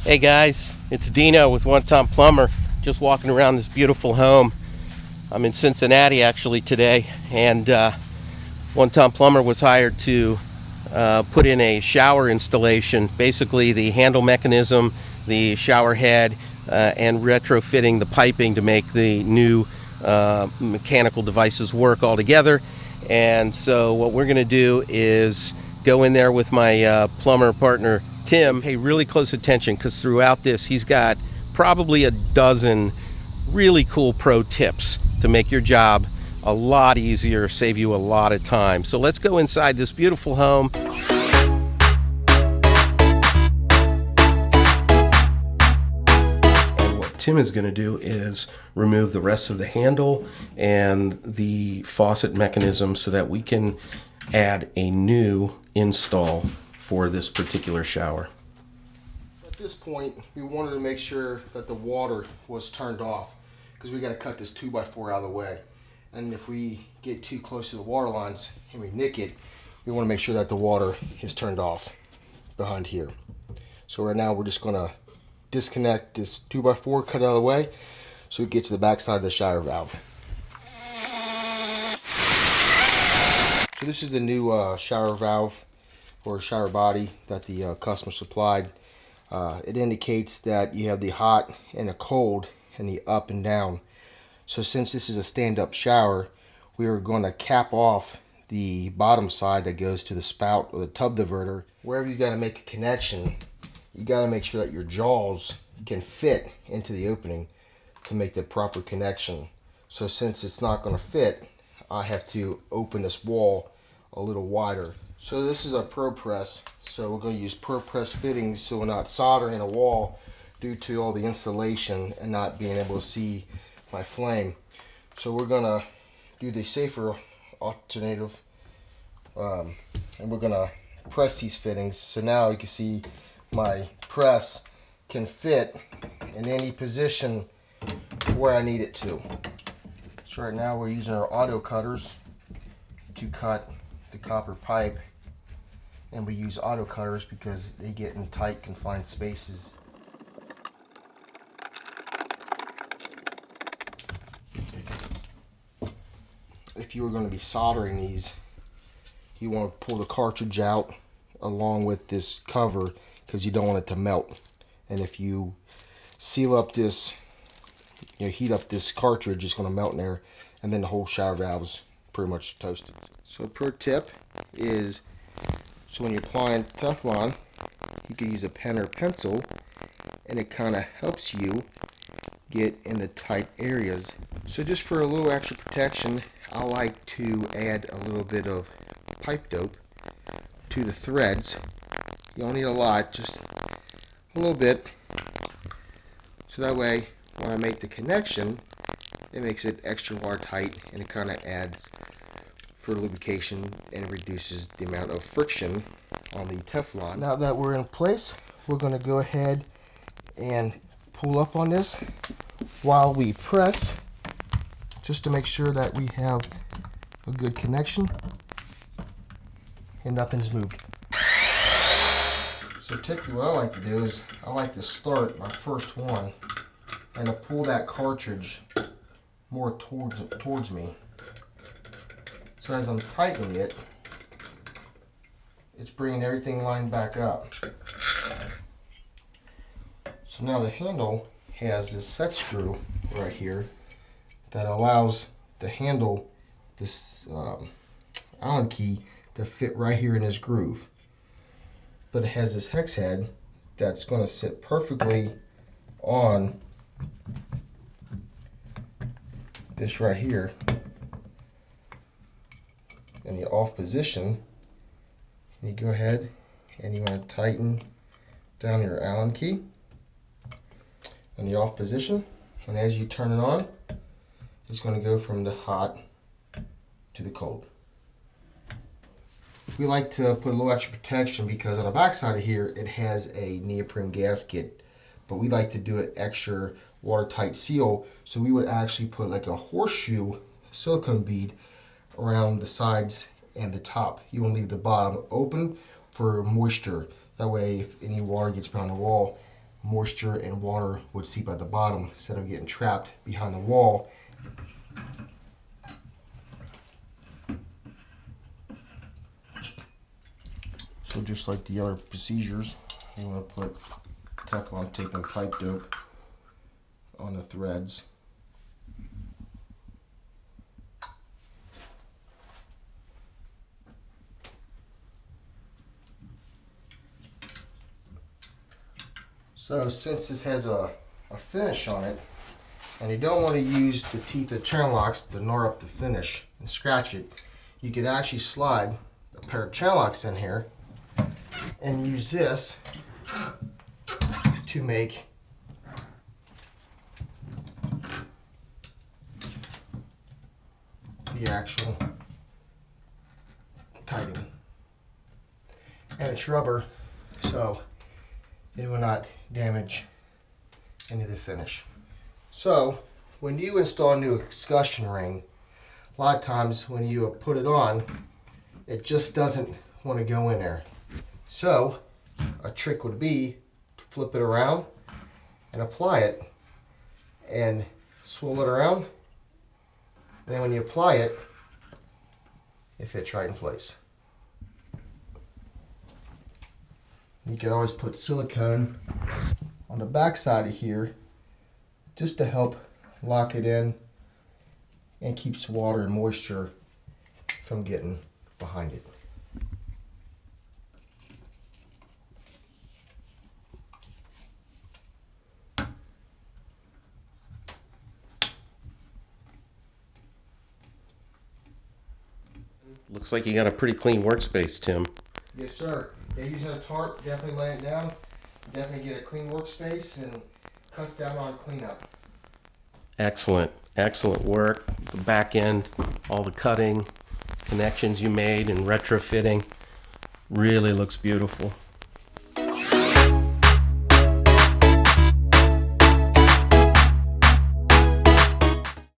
Hey guys, it's Dino with One Time Plumber, just walking around this beautiful home. I'm in Cincinnati actually today, and One Time Plumber was hired to put in a shower installation, basically the handle mechanism, the shower head, and retrofitting the piping to make the new mechanical devices work all together. And so what we're going to do is go in there with my plumber partner Tim. Pay really close attention, because throughout this he's got probably a dozen really cool pro tips to make your job a lot easier, save you a lot of time. So let's go inside this beautiful home. And what Tim is going to do is remove the rest of the handle and the faucet mechanism so that we can add a new install for this particular shower. At this point, we wanted to make sure that the water was turned off, because we got to cut this 2x4 out of the way. And if we get too close to the water lines and we nick it, we want to make sure that the water is turned off behind here. So right now we're just going to disconnect this 2x4, cut it out of the way, so we get to the back side of the shower valve. So this is the new shower valve or shower body that the customer supplied. It indicates that you have the hot and the cold and the up and down. So since this is a stand-up shower, we are going to cap off the bottom side that goes to the spout or the tub diverter. Wherever you got to make a connection, you got to make sure that your jaws can fit into the opening to make the proper connection. So since it's not going to fit, I have to open this wall a little wider. So this is a Pro Press, so we're going to use Pro Press fittings so we're not soldering a wall due to all the insulation and not being able to see my flame. So we're going to do the safer alternative, and we're going to press these fittings. So now you can see my press can fit in any position where I need it to. So right now we're using our auto cutters to cut the copper pipe. And we use auto cutters because they get in tight, confined spaces. If you were going to be soldering these, you want to pull the cartridge out along with this cover, because you don't want it to melt. And if you seal up this, heat up this cartridge, it's going to melt in there, and then the whole shower valve's pretty much toasted. So a pro tip is, so when you're applying Teflon, you can use a pen or pencil, and it kind of helps you get in the tight areas. So just for a little extra protection, I like to add a little bit of pipe dope to the threads. You don't need a lot, just a little bit. So that way, when I make the connection, it makes it extra watertight, and it kind of adds for lubrication and reduces the amount of friction on the Teflon. Now that we're in place, we're going to go ahead and pull up on this while we press, just to make sure that we have a good connection and nothing's moved. So typically what I like to do is I like to start my first one and to pull that cartridge more towards me. So as I'm tightening it, it's bringing everything lined back up. So now the handle has this set screw right here that allows the handle, this Allen key, to fit right here in this groove. But it has this hex head that's going to sit perfectly on this right here in the off position. You go ahead and you want to tighten down your Allen key in the off position, and as you turn it on, it's going to go from the hot to the cold. We like to put a little extra protection because on the back side of here it has a neoprene gasket, but we like to do it extra watertight seal, so we would actually put like a horseshoe silicone bead around the sides and the top. You want to leave the bottom open for moisture. That way if any water gets behind the wall, moisture and water would seep at the bottom instead of getting trapped behind the wall. So just like the other procedures, you want to put Teflon tape and pipe dope on the threads. So since this has a finish on it, and you don't want to use the teeth of channel locks to gnaw up the finish and scratch it, you could actually slide a pair of channel locks in here and use this to make the actual tightening. And it's rubber, so it will not damage any of the finish. So when you install a new excursion ring, a lot of times when you put it on, it just doesn't want to go in there. So a trick would be to flip it around and apply it and swirl it around. And then when you apply it, it fits right in place. You can always put silicone on the back side of here just to help lock it in and keeps water and moisture from getting behind it. Looks like you got a pretty clean workspace, Tim. Yes, sir. Yeah, using a tarp, definitely lay it down. Definitely get a clean workspace and cuts down on cleanup. Excellent, excellent work. The back end, all the cutting, connections you made and retrofitting really looks beautiful.